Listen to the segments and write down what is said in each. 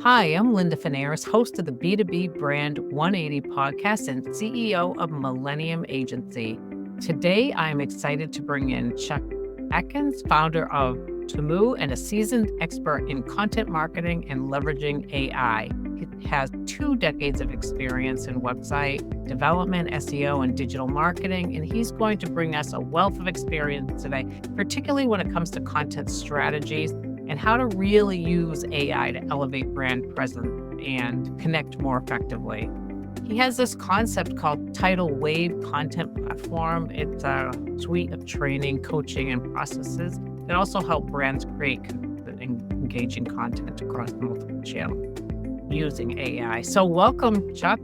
Hi, I'm Linda Finaris, host of the B2B Brand180 podcast and CEO of Millennium Agency. Today, I'm excited to bring in Chuck Aikens, founder of Tymoo and a seasoned expert in content marketing and leveraging AI. He has 2 decades of experience in website development, SEO, and digital marketing, and he's going to bring us a wealth of experience today, particularly when it comes to content strategies and how to really use AI to elevate brand presence and connect more effectively. He has this concept called Tidal Wave Content Platform. It's a suite of training, coaching, and processes that also help brands create engaging content across multiple channels using AI. So welcome, Chuck.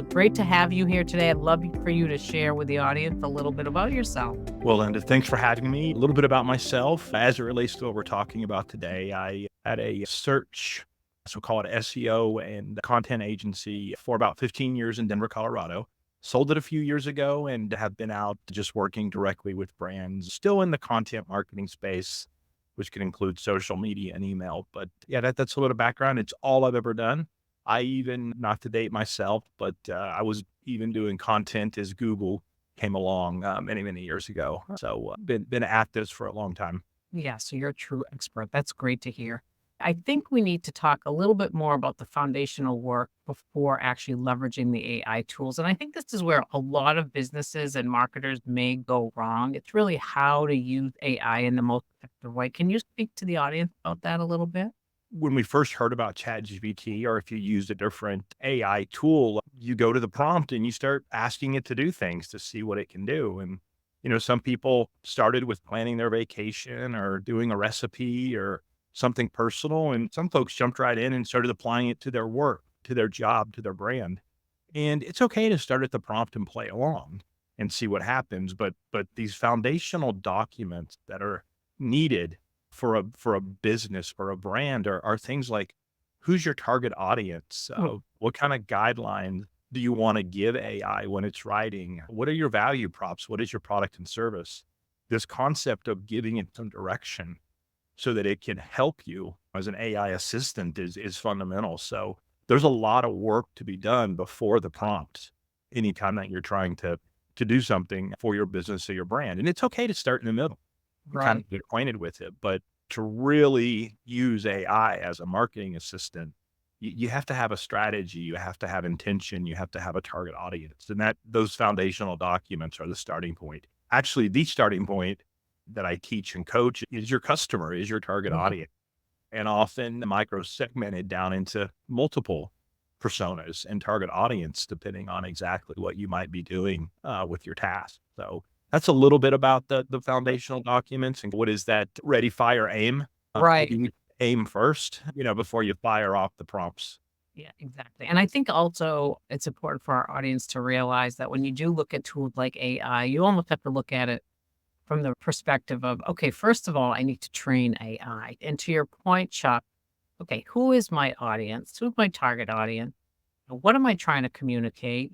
Great to have you here today. I'd love for you to share with the audience a little bit about yourself. Well, Linda, thanks for having me. A little bit about myself as it relates to what we're talking about today. I had a search, so call it SEO and content agency for about 15 years in Denver, Colorado. Sold it a few years ago and have been out just working directly with brands, still in the content marketing space, which can include social media and email. But yeah, that's a little background. It's all I've ever done. I even, not to date myself, but I was even doing content as Google came along many, many years ago. So been at this for a long time. Yeah, so you're a true expert. That's great to hear. I think we need to talk a little bit more about the foundational work before actually leveraging the AI tools. And I think this is where a lot of businesses and marketers may go wrong. It's really how to use AI in the most effective way. Can you speak to the audience about that a little bit? When we first heard about ChatGPT, or if you used a different AI tool, you go to the prompt and you start asking it to do things to see what it can do. And, some people started with planning their vacation or doing a recipe or something personal. And some folks jumped right in and started applying it to their work, to their job, to their brand. And it's okay to start at the prompt and play along and see what happens. But these foundational documents that are needed for a business, for a brand are things like, who's your target audience? What kind of guidelines do you want to give AI when it's writing? What are your value props? What is your product and service? This concept of giving it some direction so that it can help you as an AI assistant is fundamental. So there's a lot of work to be done before the prompt, anytime that you're trying to do something for your business or your brand. And it's okay to start in the middle, kind of get acquainted with it. But to really use AI as a marketing assistant, you have to have a strategy, you have to have intention, you have to have a target audience. And those foundational documents are the starting point. Actually, the starting point that I teach and coach is your customer, is your target audience. And often micro segmented down into multiple personas and target audience, depending on exactly what you might be doing with your task. So that's a little bit about the foundational documents and what is that ready, fire, aim. Right. You need to aim first, before you fire off the prompts. Yeah, exactly. And I think also it's important for our audience to realize that when you do look at tools like AI, you almost have to look at it from the perspective of, okay, first of all, I need to train AI. And to your point, Chuck, okay, who is my audience? Who's my target audience? What am I trying to communicate?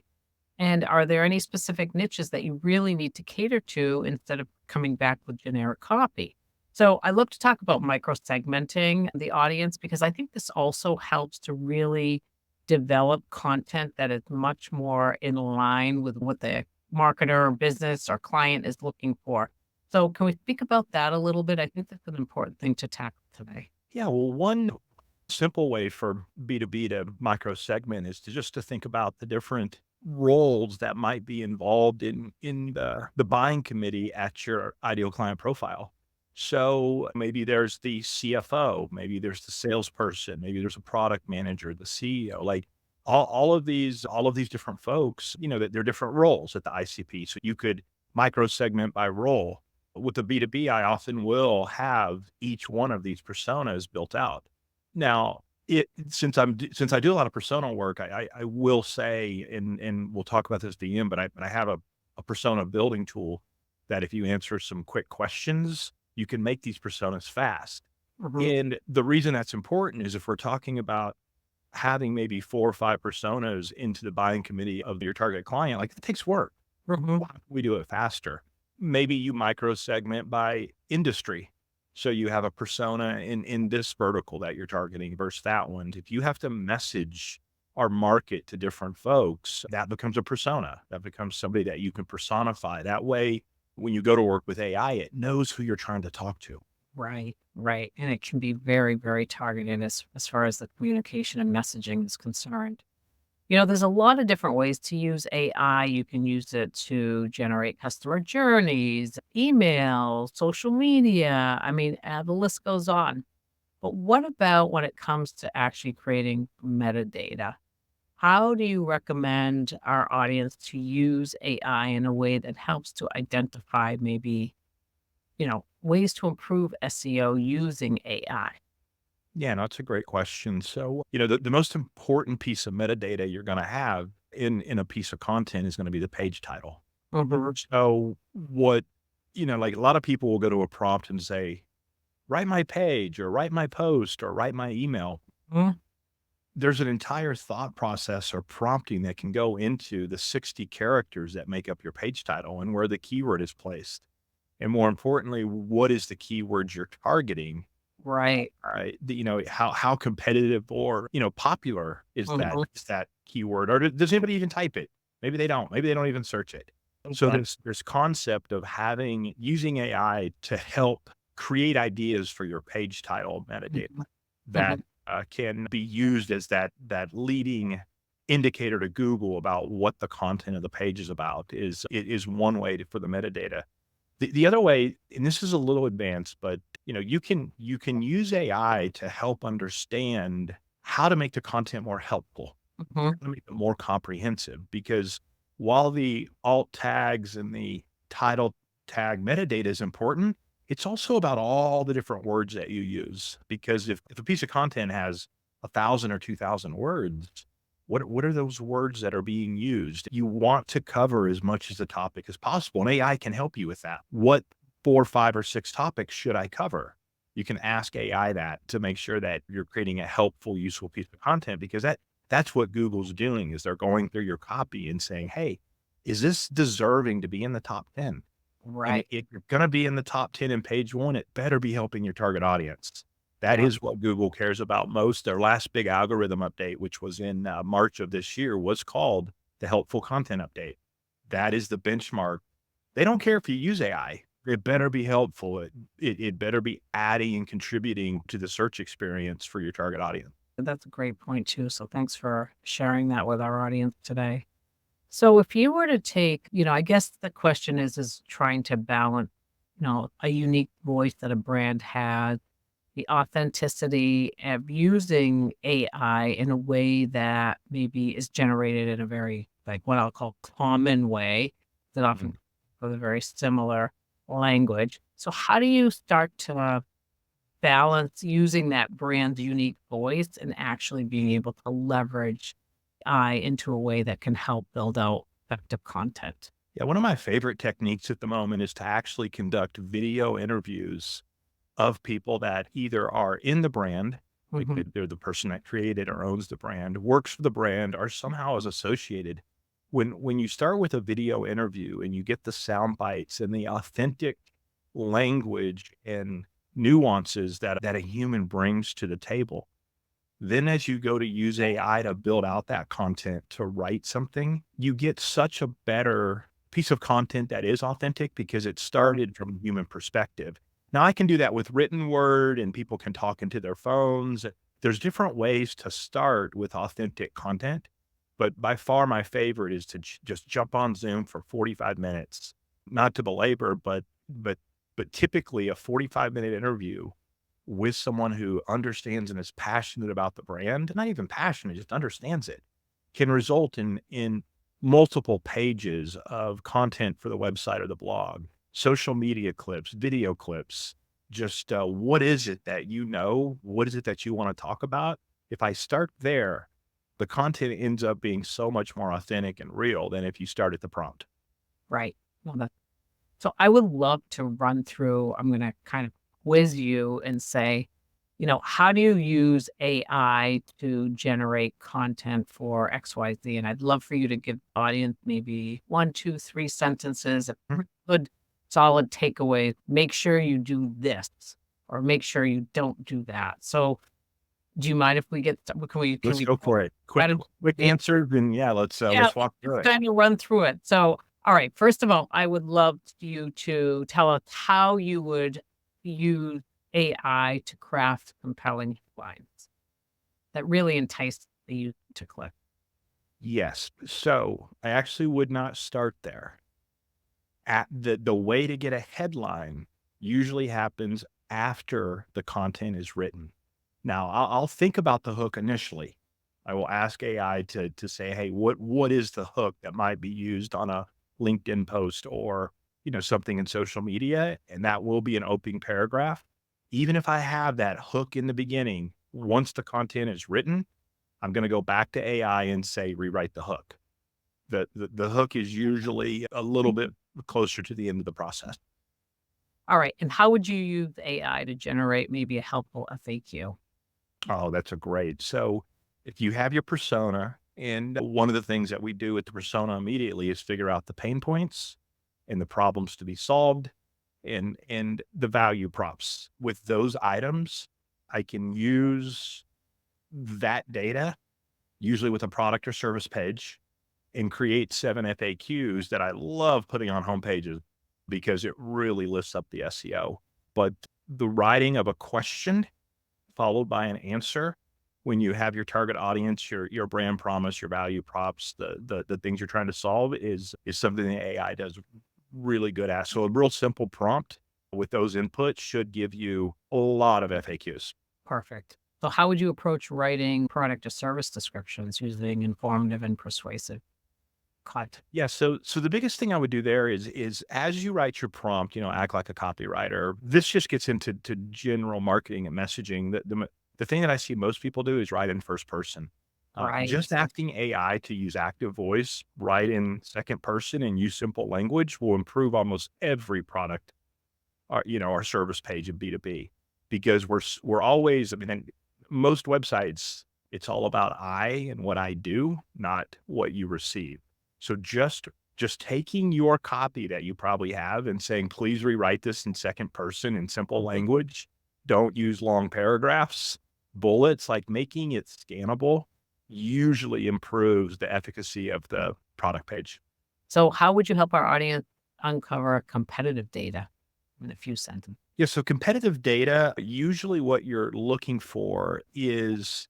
And are there any specific niches that you really need to cater to instead of coming back with generic copy? So I love to talk about micro segmenting the audience because I think this also helps to really develop content that is much more in line with what the marketer or business or client is looking for. So can we speak about that a little bit? I think that's an important thing to tackle today. Yeah, well, one simple way for B2B to micro segment is to think about the different roles that might be involved in the buying committee at your ideal client profile. So maybe there's the CFO, maybe there's the salesperson, maybe there's a product manager, the CEO, like all of these different folks, that they're different roles at the ICP. So you could micro segment by role. With the B2B, I often will have each one of these personas built out. Now, since I do a lot of persona work, I will say, and we'll talk about this at the end, but I have a persona building tool that if you answer some quick questions, you can make these personas fast. And the reason that's important is if we're talking about having maybe 4 or 5 personas into the buying committee of your target client, like it takes work. Why don't we do it faster? Maybe you micro segment by industry. So you have a persona in this vertical that you're targeting versus that one. If you have to message or market to different folks, that becomes a persona. That becomes somebody that you can personify. That way, when you go to work with AI, it knows who you're trying to talk to. Right, right. And it can be very, very targeted as far as the communication and messaging is concerned. There's a lot of different ways to use AI. You can use it to generate customer journeys, email, social media. I mean, the list goes on. But what about when it comes to actually creating metadata? How do you recommend our audience to use AI in a way that helps to identify maybe, ways to improve SEO using AI? Yeah, no, that's a great question. So, the most important piece of metadata you're going to have in a piece of content is going to be the page title. Mhm. So, like a lot of people will go to a prompt and say, write my page or write my post or write my email. Mm, There's an entire thought process or prompting that can go into the 60 characters that make up your page title and where the keyword is placed. And more importantly, what is the keyword you're targeting? right. Right. How competitive or, popular Mhm. is that keyword? Or does anybody even type it? Maybe they don't. Maybe they don't even search it. So Exactly. there's concept of using AI to help create ideas for your page title metadata Mhm. that Mhm. can be used as that leading indicator to Google about what the content of the page is about is one way for the metadata. The other way, and this is a little advanced, but you can use AI to help understand how to make the content more helpful, Mhm. how to make it more comprehensive. Because while the alt tags and the title tag metadata is important, it's also about all the different words that you use. Because if a piece of content has 1,000 or 2,000 words, what are those words that are being used? You want to cover as much as the topic as possible, and AI can help you with that. What 4, 5, or 6 topics should I cover? You can ask AI that to make sure that you're creating a helpful, useful piece of content because that's what Google's doing is they're going through your copy and saying, "Hey, is this deserving to be in the top 10?" And Right. if you're gonna be in the top 10 in page 1, it better be helping your target audience. That Yeah. is what Google cares about most. Their last big algorithm update, which was in, March of this year, was called the Helpful Content Update. That is the benchmark. They don't care if you use AI. It better be helpful. It better be adding and contributing to the search experience for your target audience. That's a great point too. So thanks for sharing that with our audience today. So if you were to take, I guess the question is trying to balance, a unique voice that a brand has, the authenticity of using AI in a way that maybe is generated in a very, like what I'll call common way that often Mhm. with a very similar language. So how do you start to balance using that brand's unique voice and actually being able to leverage AI into a way that can help build out effective content? Yeah, one of my favorite techniques at the moment is to actually conduct video interviews of people that either are in the brand, Mhm. because they're the person that created or owns the brand, works for the brand, or somehow is associated. When you start with a video interview and you get the sound bites and the authentic language and nuances that a human brings to the table, then as you go to use AI to build out that content to write something, you get such a better piece of content that is authentic because it started from a human perspective. Now I can do that with written word and people can talk into their phones. There's different ways to start with authentic content, but by far my favorite is to just jump on Zoom for 45 minutes. Not to belabor, but typically a 45-minute interview with someone who understands and is passionate about the brand, not even passionate, just understands it, can result in multiple pages of content for the website or the blog, social media clips, video clips. Just what is it that you know? What is it that you want to talk about? If I start there, the content ends up being so much more authentic and real than if you start at the prompt. Right. Well, so I would love to run through, I'm going to kind of quiz you and say, how do you use AI to generate content for XYZ? And I'd love for you to give the audience maybe one, two, three sentences of good, solid takeaways. Make sure you do this, or make sure you don't do that. So do you mind if we get, Let's go for it. Quick, kind of, quick answer. And yeah, yeah, let's walk through it. kind of run through it. So, all right, first of all, I would love you to tell us how you would use AI to craft compelling headlines that really entice the user to click. Yes. So I actually would not start there. At the way to get a headline usually happens after the content is written. Now I'll think about the hook initially. I will ask AI to say, hey, what is the hook that might be used on a LinkedIn post or something in social media, and that will be an opening paragraph. Even if I have that hook in the beginning, once the content is written, I'm going to go back to AI and say rewrite the hook. The hook is usually a little bit closer to the end of the process. All right. And how would you use AI to generate maybe a helpful FAQ? Oh, that's a great. So if you have your persona, and one of the things that we do with the persona immediately is figure out the pain points and the problems to be solved and the value props. With those items, I can use that data, usually with a product or service page, and create 7 FAQs that I love putting on homepages because it really lifts up the SEO. But the writing of a question followed by an answer, when you have your target audience, your brand promise, your value props, the things you're trying to solve is something that AI does really good at. So a real simple prompt with those inputs should give you a lot of FAQs. Perfect. So how would you approach writing product or service descriptions using informative and persuasive content? Yeah. So the biggest thing I would do there is as you write your prompt, act like a copywriter. This just gets into general marketing and messaging. The thing that I see most people do is write in first person. Right. Just asking AI to use active voice, write in second person, and use simple language will improve almost every product, our service page in B2B, because we're always. I mean, and most websites, it's all about I and what I do, not what you receive. So just taking your copy that you probably have and saying, please rewrite this in second person in simple language. Don't use long paragraphs, bullets, like making it scannable usually improves the efficacy of the product page. So how would you help our audience uncover competitive data in a few sentences? Yeah. So competitive data, usually what you're looking for is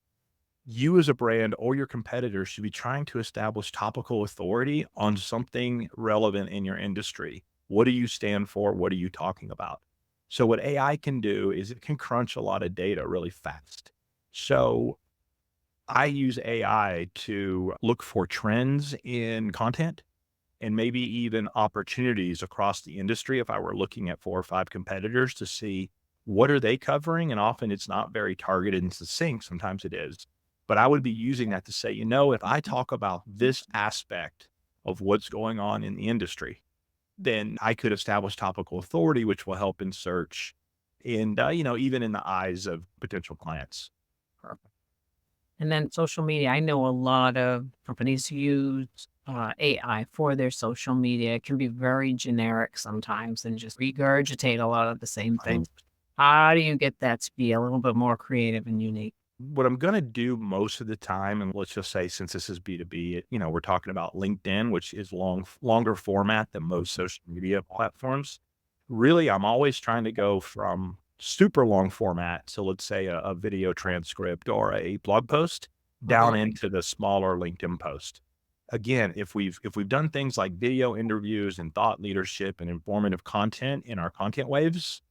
you as a brand or your competitors should be trying to establish topical authority on something relevant in your industry. What do you stand for? What are you talking about? So what AI can do is it can crunch a lot of data really fast. So I use AI to look for trends in content and maybe even opportunities across the industry. If I were looking at 4 or 5 competitors to see what are they covering, and often it's not very targeted and succinct. Sometimes it is, but I would be using that to say, if I talk about this aspect of what's going on in the industry, then I could establish topical authority, which will help in search and, even in the eyes of potential clients. Perfect. And then social media. I know a lot of companies use AI for their social media. It can be very generic sometimes and just regurgitate a lot of the same things. How do you get that to be a little bit more creative and unique? What I'm going to do most of the time, and let's just say, since this is B2B, we're talking about LinkedIn, which is longer format than most social media platforms. Really, I'm always trying to go from super long format. So let's say a video transcript or a blog post down into the smaller LinkedIn post. Again, if we've done things like video interviews and thought leadership and informative content in our content waves,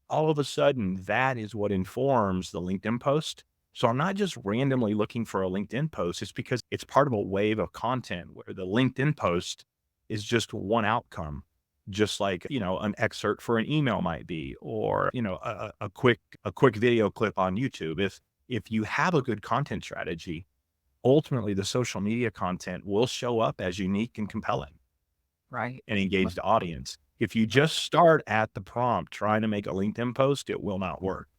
all of a sudden that is what informs the LinkedIn post. So I'm not just randomly looking for a LinkedIn post. It's because it's part of a wave of content where the LinkedIn post is just one outcome, just like, an excerpt for an email might be, or, a quick video clip on YouTube. If you have a good content strategy, ultimately the social media content will show up as unique and compelling, Right. and engage the audience. If you just start at the prompt trying to make a LinkedIn post, it will not work.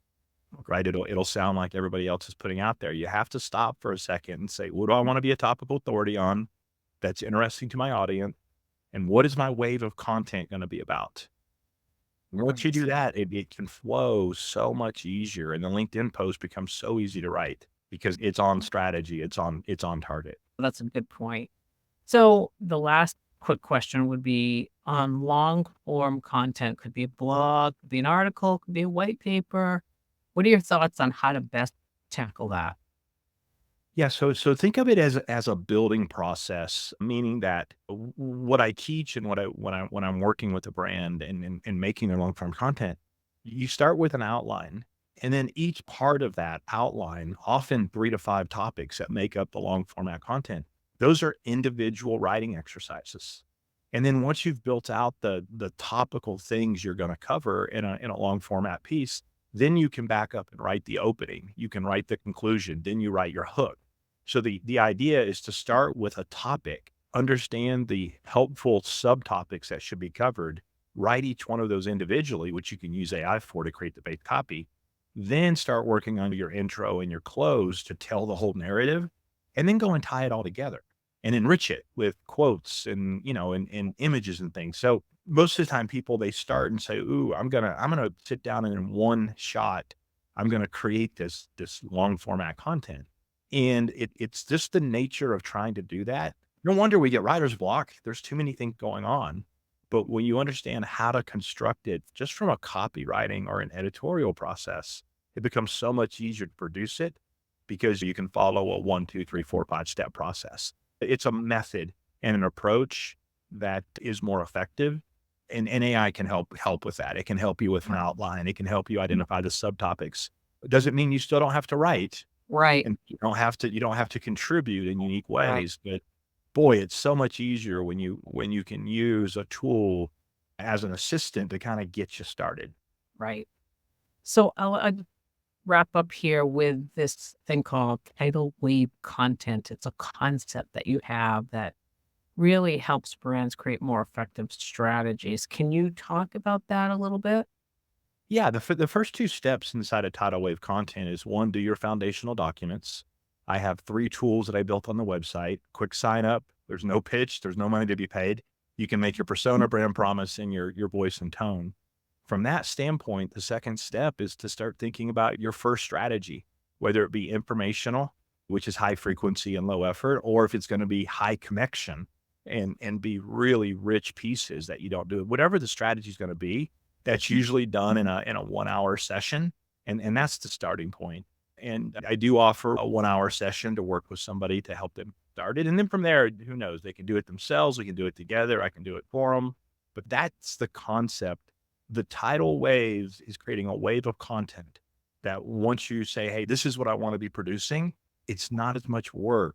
Right? It'll sound like everybody else is putting out there. You have to stop for a second and say, what do I want to be a topical authority on that's interesting to my audience? And what is my wave of content going to be about? Once you do that, it can flow so much easier. And the LinkedIn post becomes so easy to write because it's on strategy. It's on target. That's a good point. So the last quick question would be on long form content, could be a blog, could be an article, could be a white paper. What are your thoughts on how to best tackle that? Yeah, so think of it as a building process, meaning that what I teach and when I'm working with a brand and making their long form content, you start with an outline, and then each part of that outline, often 3 to 5 topics that make up the long format content, those are individual writing exercises. And then once you've built out the topical things you're going to cover in a long format piece, then you can back up and write the opening. You can write the conclusion. Then you write your hook. So the idea is to start with a topic, understand the helpful subtopics that should be covered, write each one of those individually, which you can use AI for to create the base copy, then start working on your intro and your close to tell the whole narrative, and then go and tie it all together and enrich it with quotes and, and images and things. So most of the time people, they start and say, ooh, I'm gonna sit down and in one shot, I'm gonna create this long format content. And it's just the nature of trying to do that. No wonder we get writer's block. There's too many things going on. But when you understand how to construct it just from a copywriting or an editorial process, it becomes so much easier to produce it because you can follow a 1, 2, 3, 4, 5 step process. It's a method and an approach that is more effective. And AI can help with that. It can help you with an outline. It can help you identify the subtopics. It doesn't mean you still don't have to write. Right. And you don't have to contribute in unique Right. ways, but boy, it's so much easier when you can use a tool as an assistant to kind of get you started. Right. So I'll wrap up here with this thing called Tidal Wave Content. It's a concept that you have that really helps brands create more effective strategies. Can you talk about that a little bit? Yeah, the first 2 steps inside of Tidal Wave Content is, 1, do your foundational documents. I have 3 tools that I built on the website. Quick sign up. There's no pitch. There's no money to be paid. You can make your persona, brand promise, and your voice and tone. From that standpoint, the second step is to start thinking about your first strategy, whether it be informational, which is high frequency and low effort, or if it's going to be high connection and be really rich pieces that you don't do. Whatever the strategy is going to be, that's usually done in a 1 hour session. And that's the starting point. And I do offer a 1 hour session to work with somebody to help them start it. And then from there, who knows, they can do it themselves. We can do it together. I can do it for them. But that's the concept. The tidal waves is creating a wave of content that once you say, hey, this is what I want to be producing, it's not as much work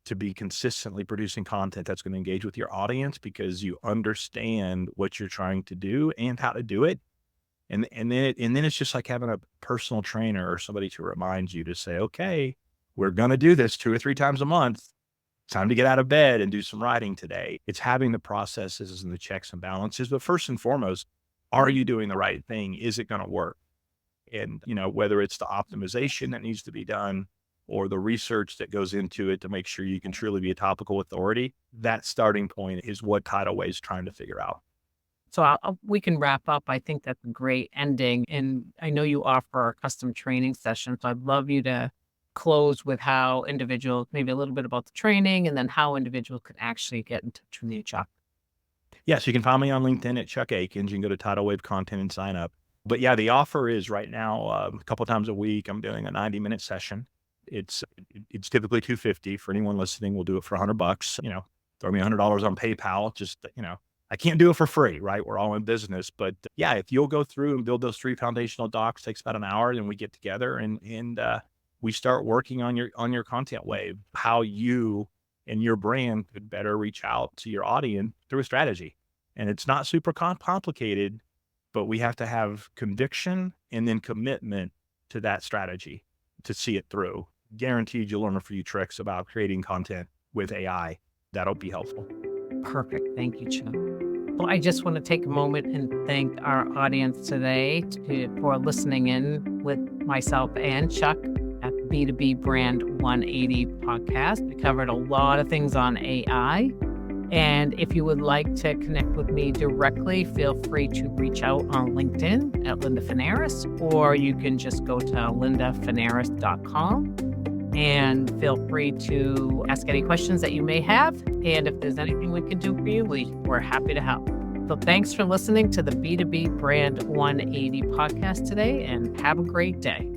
to be consistently producing content that's going to engage with your audience because you understand what you're trying to do and how to do it. And then it's just like having a personal trainer or somebody to remind you to say, okay, we're going to do this 2 or 3 times a month. It's time to get out of bed and do some writing today. It's having the processes and the checks and balances. But first and foremost, are you doing the right thing? Is it going to work? And, whether it's the optimization that needs to be done or the research that goes into it to make sure you can truly be a topical authority, that starting point is what Tidal Wave is trying to figure out. So we can wrap up. I think that's a great ending. And I know you offer a custom training session. So I'd love you to close with how individuals, maybe a little bit about the training and then how individuals could actually get in touch with you, Chuck. Yeah, so you can find me on LinkedIn at Chuck Aikens. You can go to Tidal Wave Content and sign up. But yeah, the offer is right now, a couple times a week, I'm doing a 90-minute session. It's typically $250 for anyone listening. We'll do it for $100. Throw me $100 on PayPal. Just, I can't do it for free, right? We're all in business. But yeah, if you'll go through and build those 3 foundational docs, takes about an hour, then we get together and we start working on your content wave, how you and your brand could better reach out to your audience through a strategy. And it's not super complicated, but we have to have conviction and then commitment to that strategy to see it through. Guaranteed you'll learn a few tricks about creating content with AI. That'll be helpful. Perfect. Thank you, Chuck. Well, I just want to take a moment and thank our audience today for listening in with myself and Chuck at the B2B Brand 180 podcast. We covered a lot of things on AI. And if you would like to connect with me directly, feel free to reach out on LinkedIn at Linda Fanaras, or you can just go to lindafanaras.com and feel free to ask any questions that you may have. And if there's anything we can do for you, we're happy to help. So thanks for listening to the B2B Brand 180 podcast today, and have a great day.